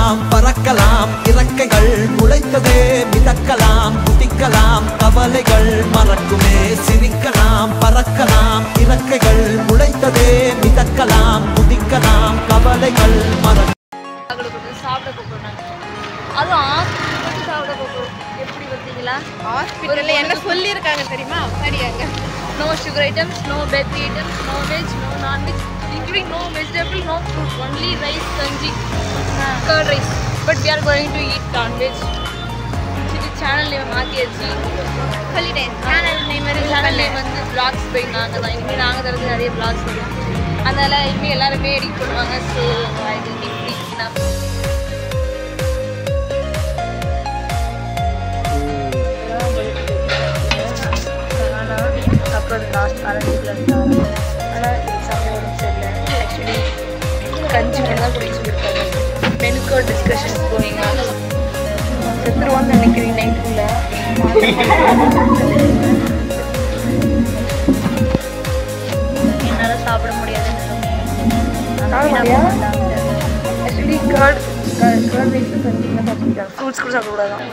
சிரிக்கலாம் பறக்கலாம் இறக்கைகள் முளைத்ததே மிதக்கலாம் குதிக்கலாம் கவலைகள் மறக்குமே சிரிக்கலாம் பறக்கலாம் இறக்கைகள் முளைத்ததே மிதக்கலாம் குதிக்கலாம் கவலைகள் மறக்கும் சாப்பிட கூப்பிடுறாங்க அதுவும் ஹாஸ்பிட்டல் சாப்பிட கூப்பிடுறோம் எப்படி பார்த்தீங்களா ஹாஸ்பிட்டல்ல என்ன சொல்லியிருக்காங்க தெரியுமா சரியாங்க no sugar items no bakery items no veg no non-veg including no vegetable no fruit only rice kanji curd rice but we are going to eat non-veg இது சேனல் நேம் மாத்தியாச்சு சொல்லிட்டேன் சேனல் நேம் வந்து vlogs போயிருந்தாங்க தான் இனிமேல் நாங்கள் தரது நிறைய vlogs வரும் அதனால இனிமேல் எல்லாருமே எடிட் பண்ணுவாங்க so I will be free அப்புறம் லாஸ்ட் அரசியல் ஆனால் சாப்பிட உடம்பு சரியில்லை ஆக்சுவலி கஞ்சி மட்டும் தான் குடிச்சு கொடுத்தாங்க மெனுக்கோ டிஸ்கஷன்ஸ் போவீங்க செத்துருவான்னு நினைக்கிறீங்க நைட்டுக்குள்ள என்னால் சாப்பிட முடியாதுன்னு ஆக்சுவலி கர்ட் ரைஸ் கஞ்சிங்க சாப்பிட்டுருக்காங்க ஃப்ரூட்ஸ் கூட சாப்பிடக்கூடாதான்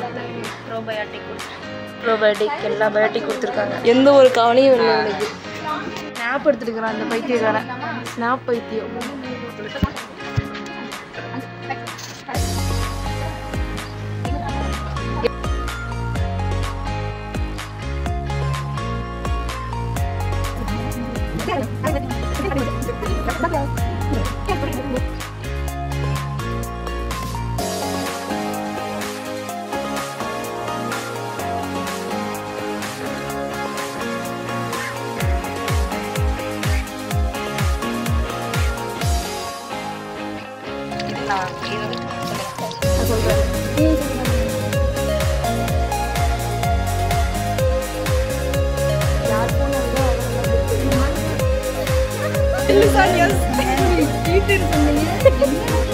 ப்ரோபயோட்டிக் எல்லா பயோட்டிக் கொடுத்துருக்காங்க எந்த ஒரு கவலையும் இல்லை எனக்கு ஸ்னாப் எடுத்துருக்குறான் அந்த பைத்தியக்காரன் ஸ்னாப் பைத்தியம் Yes.